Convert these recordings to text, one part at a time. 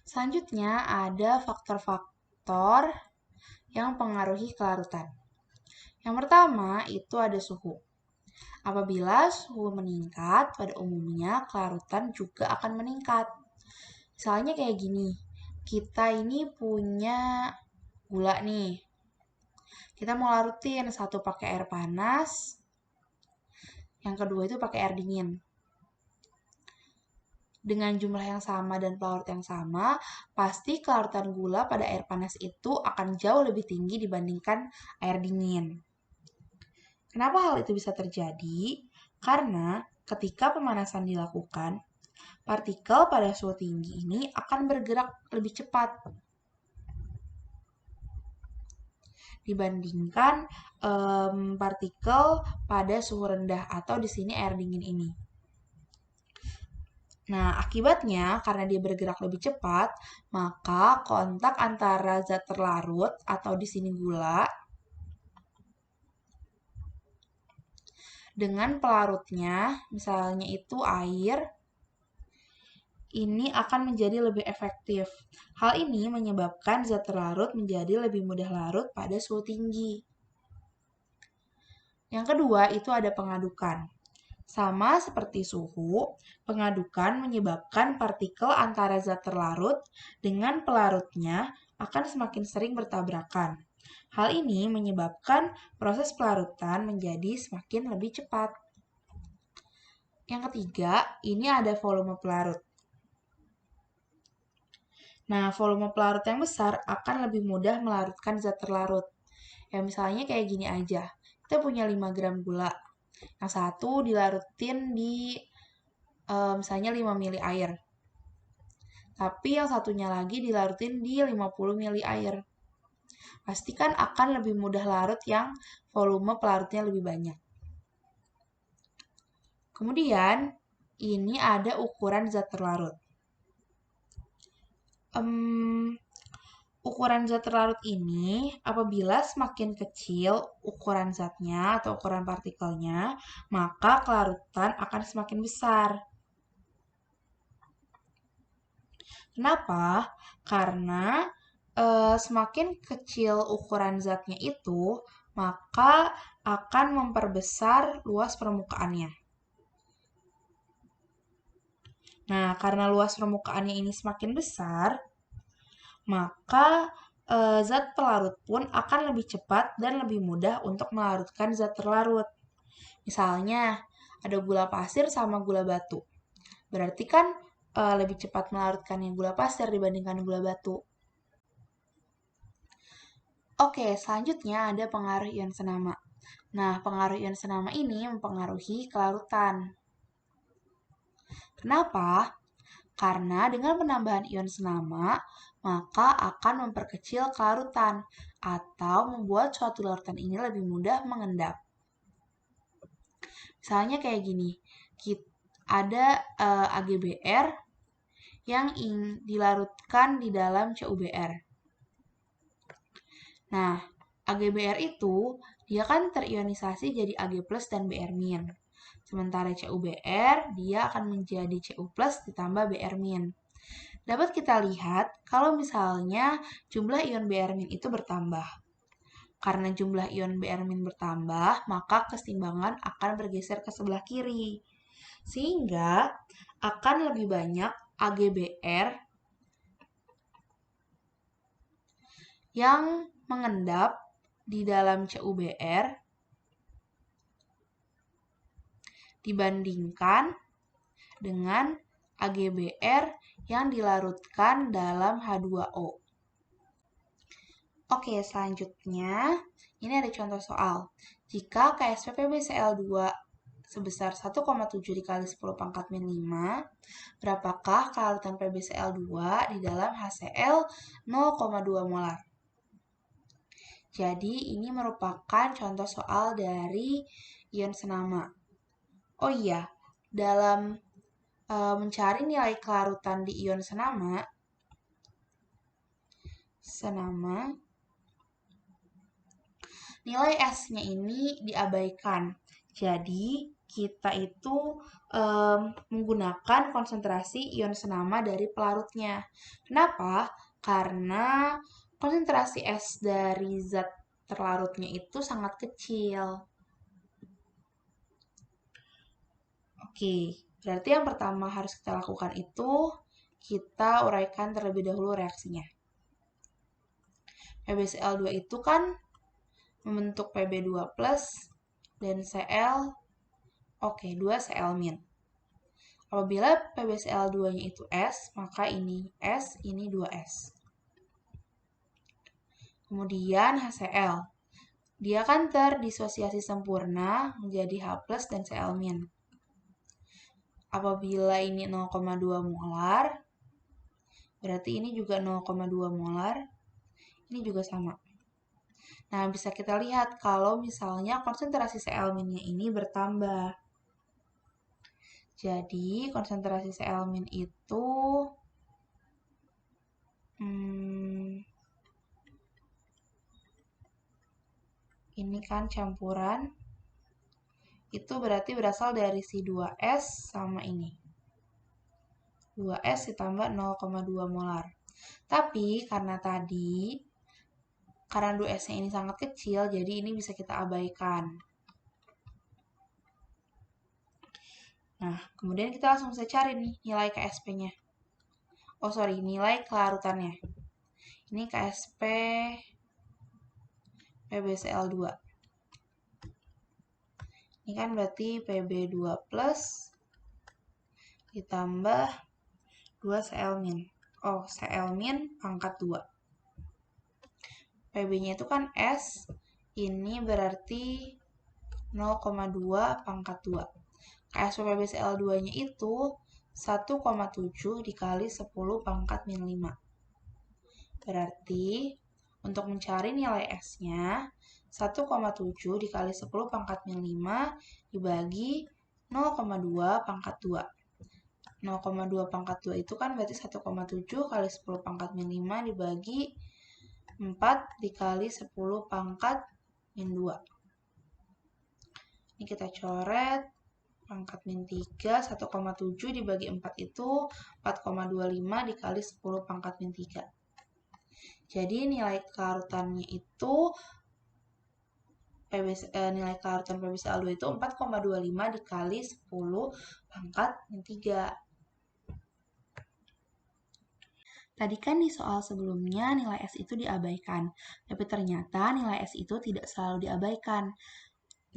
Selanjutnya ada faktor-faktor yang mempengaruhi kelarutan. Yang pertama itu ada suhu. Apabila suhu meningkat, pada umumnya kelarutan juga akan meningkat. Misalnya kayak gini, kita ini punya gula nih. Kita mau larutin, satu pakai air panas, yang kedua itu pakai air dingin. Dengan jumlah yang sama dan pelarut yang sama, pasti kelarutan gula pada air panas itu akan jauh lebih tinggi dibandingkan air dingin. Kenapa hal itu bisa terjadi? Karena ketika pemanasan dilakukan, partikel pada suhu tinggi ini akan bergerak lebih cepat dibandingkan partikel pada suhu rendah atau di sini air dingin ini. Nah, akibatnya karena dia bergerak lebih cepat, maka kontak antara zat terlarut atau di sini gula dengan pelarutnya, misalnya itu air, ini akan menjadi lebih efektif. Hal ini menyebabkan zat terlarut menjadi lebih mudah larut pada suhu tinggi. Yang kedua itu ada pengadukan. Sama seperti suhu, pengadukan menyebabkan partikel antara zat terlarut dengan pelarutnya akan semakin sering bertabrakan. Hal ini menyebabkan proses pelarutan menjadi semakin lebih cepat. Yang ketiga, ini ada volume pelarut. Nah, volume pelarut yang besar akan lebih mudah melarutkan zat terlarut. Ya, misalnya kayak gini aja. Kita punya 5 gram gula. Yang satu dilarutin di misalnya 5 mili air. Tapi yang satunya lagi dilarutin di 50 mili air. Pastikan akan lebih mudah larut yang volume pelarutnya lebih banyak. Kemudian, ini ada ukuran zat terlarut. Ukuran zat terlarut ini, apabila semakin kecil ukuran zatnya atau ukuran partikelnya, maka kelarutan akan semakin besar. Kenapa? Karena semakin kecil ukuran zatnya itu, maka akan memperbesar luas permukaannya. Nah, karena luas permukaannya ini semakin besar, maka zat pelarut pun akan lebih cepat dan lebih mudah untuk melarutkan zat terlarut. Misalnya, ada gula pasir sama gula batu. Berarti kan lebih cepat melarutkannya gula pasir dibandingkan gula batu. Oke, selanjutnya ada pengaruh ion senama. Nah, pengaruh ion senama ini mempengaruhi kelarutan. Kenapa? Karena dengan penambahan ion senama, maka akan memperkecil kelarutan atau membuat suatu larutan ini lebih mudah mengendap. Misalnya kayak gini, ada AgBr yang dilarutkan di dalam CuBr. Nah, AgBr itu dia kan terionisasi jadi Ag+ dan Br-. Sementara CuBr dia akan menjadi Cu+ ditambah Br-. Dapat kita lihat kalau misalnya jumlah ion Br- itu bertambah. Karena jumlah ion Br- bertambah, maka keseimbangan akan bergeser ke sebelah kiri. Sehingga akan lebih banyak AgBr yang mengendap di dalam CuBr dibandingkan dengan AgBr yang dilarutkan dalam H2O. Oke, selanjutnya ini ada contoh soal. Jika KSP PbCl2 sebesar 1,7 dikali 10 pangkat min 5, berapakah kelarutan PbCl2 di dalam HCl 0,2 molar? Jadi, ini merupakan contoh soal dari ion senama. Oh iya, dalam mencari nilai kelarutan di ion senama, nilai S-nya ini diabaikan. Jadi, kita itu menggunakan konsentrasi ion senama dari pelarutnya. Kenapa? Karena konsentrasi es dari zat terlarutnya itu sangat kecil. Oke, berarti yang pertama harus kita lakukan itu kita uraikan terlebih dahulu reaksinya. PbCl2 itu kan membentuk Pb2+ dan Cl, oke, 2Cl-. Apabila PbCl2-nya itu S, maka ini S, ini 2S. Kemudian HCl. Dia kan terdisosiasi sempurna menjadi H+ dan Cl-. Apabila ini 0,2 molar, berarti ini juga 0,2 molar, ini juga sama. Nah, bisa kita lihat kalau misalnya konsentrasi Cl- ini bertambah. Jadi, konsentrasi Cl- itu ini kan campuran, itu berarti berasal dari si 2S sama ini. 2S ditambah 0,2 molar. Tapi karena 2S-nya ini sangat kecil, jadi ini bisa kita abaikan. Nah, kemudian kita langsung bisa cari nih nilai KSP-nya. Oh, sorry, nilai kelarutannya. Ini KSP PbCl2. Ini kan berarti Pb2+ ditambah 2Cl-. Oh, Cl- pangkat 2. Pb-nya itu kan S, ini berarti 0,2 pangkat 2. KSP PbCl2-nya itu 1,7 dikali 10 pangkat min 5. Berarti untuk mencari nilai S-nya 1,7 dikali 10 pangkat min 5 dibagi 0,2 pangkat 2. 0,2 pangkat 2 itu kan berarti 1,7 kali 10 pangkat min 5 dibagi 4 dikali 10 pangkat min 2. Ini kita coret, pangkat min 3, 1,7 dibagi 4 itu 4,25 dikali 10 pangkat min 3. Jadi nilai kelarutannya itu, nilai kelarutan PbCl2 itu 4,25 dikali 10 pangkat min 3. Tadi kan di soal sebelumnya nilai S itu diabaikan, tapi ternyata nilai S itu tidak selalu diabaikan.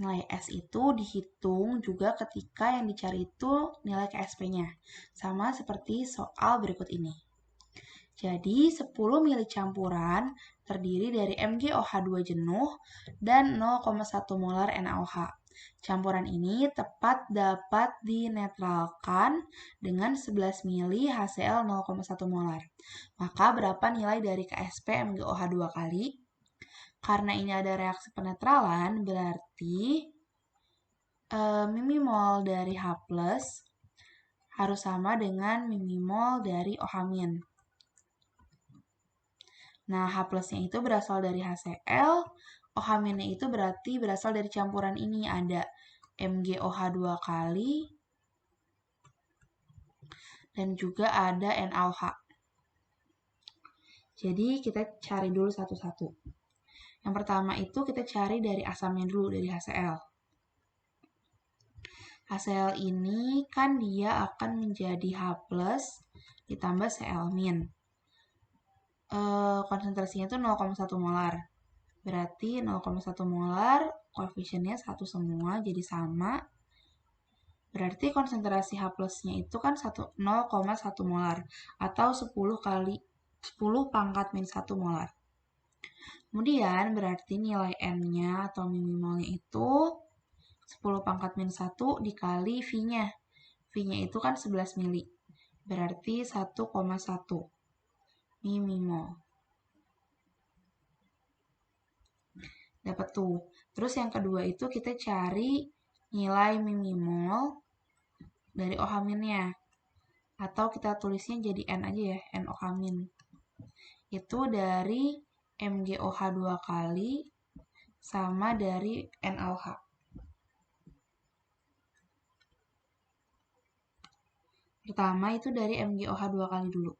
Nilai S itu dihitung juga ketika yang dicari itu nilai KSP-nya, sama seperti soal berikut ini. Jadi 10 mili campuran terdiri dari MgOH2 jenuh dan 0,1 molar NaOH. Campuran ini tepat dapat dinetralkan dengan 11 mili HCl 0,1 molar. Maka berapa nilai dari KSP MgOH2 kali? Karena ini ada reaksi penetralan, berarti mimimol dari H+ harus sama dengan mimimol dari OH-. Nah, H+-nya itu berasal dari HCl, OH-nya itu berarti berasal dari campuran ini, ada MgOH2 kali, dan juga ada NaOH. Jadi, kita cari dulu satu-satu. Yang pertama itu kita cari dari asamnya dulu, dari HCl. HCl ini kan dia akan menjadi H+ ditambah Cl-. Konsentrasinya itu 0,1 molar. Berarti 0,1 molar, koefisiennya 1 semua, jadi sama. Berarti konsentrasi H+-nya itu kan 0,1 molar, atau 10 pangkat min 1 molar. Kemudian berarti nilai N-nya atau mimimolnya itu 10 pangkat min 1 dikali V-nya. V-nya itu kan 11 mili. Berarti 1,1 mimimol. Dapat tuh. Terus yang kedua itu kita cari nilai mimimol dari OH-nya. Atau kita tulisnya jadi N aja ya, NOH-. Itu dari MgOH2 kali sama dari NaOH. Pertama itu dari MgOH 2 kali dulu.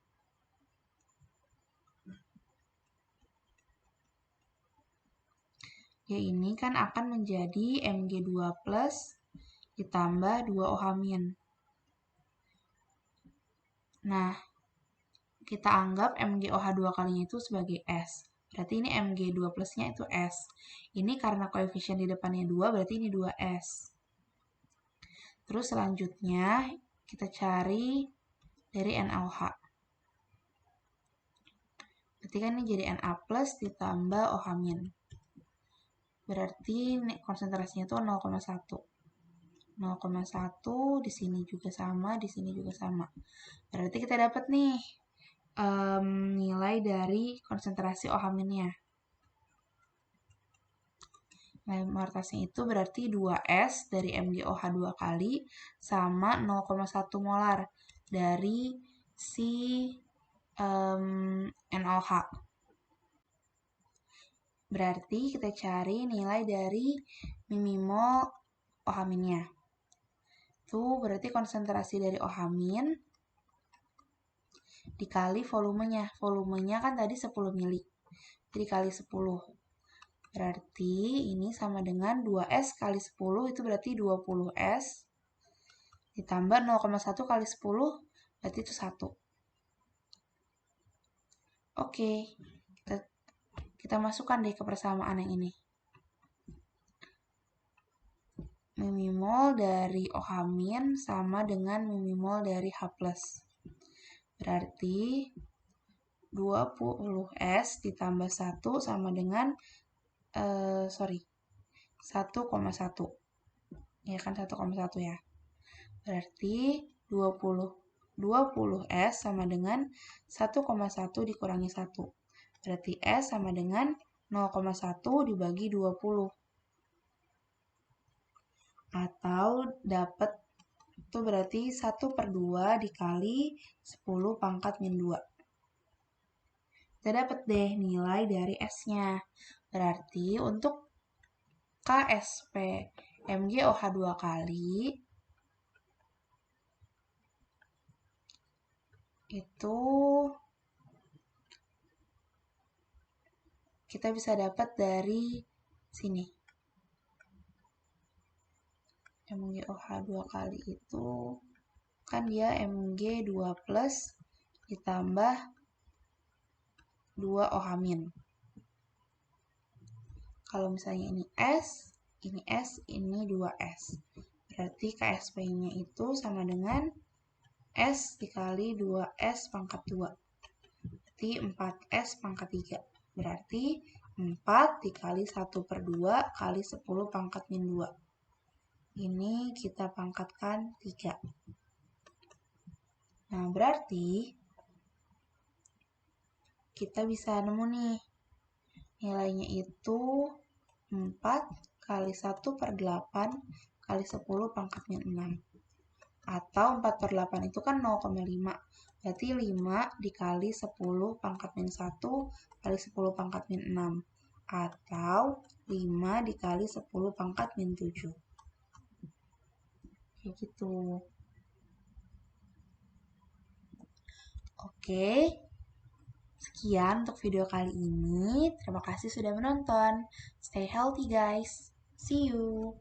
Ya ini kan akan menjadi Mg2 plus ditambah 2OH-. Nah, kita anggap MgOH 2 kalinya itu sebagai S. Berarti ini Mg2 plusnya itu S. Ini karena koefisien di depannya 2, berarti ini 2S. Terus selanjutnya kita cari dari NaOH. Berarti kan ini jadi Na plus ditambah OH-. Berarti konsentrasinya itu 0,1. 0,1 di sini juga sama, di sini juga sama. Berarti kita dapat nih nilai dari konsentrasi OH-nya. Nilai mortasnya itu berarti 2S dari MgOH 2 kali sama 0,1 molar dari si NaOH. Berarti kita cari nilai dari mimimol OH-nya. Itu berarti konsentrasi dari OH- dikali volumenya. Volumenya kan tadi 10 mili. Jadi dikali 10. Berarti ini sama dengan 2S kali 10 itu berarti 20S. Ditambah 0,1 kali 10 berarti itu 1. Oke, kita masukkan deh ke persamaan yang ini. Mimimol dari OH- sama dengan mimimol dari H+. Berarti 20S ditambah 1 sama dengan 1,1. Ya kan 1,1 ya. Berarti 20S sama dengan 1,1 dikurangi 1. Berarti S sama dengan 0,1 dibagi 20. Atau dapat itu berarti 1/2 dikali 10 pangkat min 2. Kita dapat deh nilai dari S-nya. Berarti untuk KSP MgOH 2 kali itu kita bisa dapat dari sini. MgOH 2 kali itu kan dia Mg2 plus ditambah 2 OH-. Kalau misalnya ini S, ini 2S. Berarti KSP-nya itu sama dengan S dikali 2S pangkat 2. Berarti 4S pangkat 3. Berarti 4 dikali 1/2 kali 10 pangkat min 2. Ini kita pangkatkan 3. Nah, berarti kita bisa nemu nih. Nilainya itu 4 kali 1/8 kali 10 pangkat min 6. Atau 4/8 itu kan 0,5. Berarti 5 dikali 10 pangkat min 1 kali 10 pangkat min 6. Atau 5 dikali 10 pangkat min 7. Kayak gitu. Oke. Sekian untuk video kali ini. Terima kasih sudah menonton. Stay healthy guys. See you.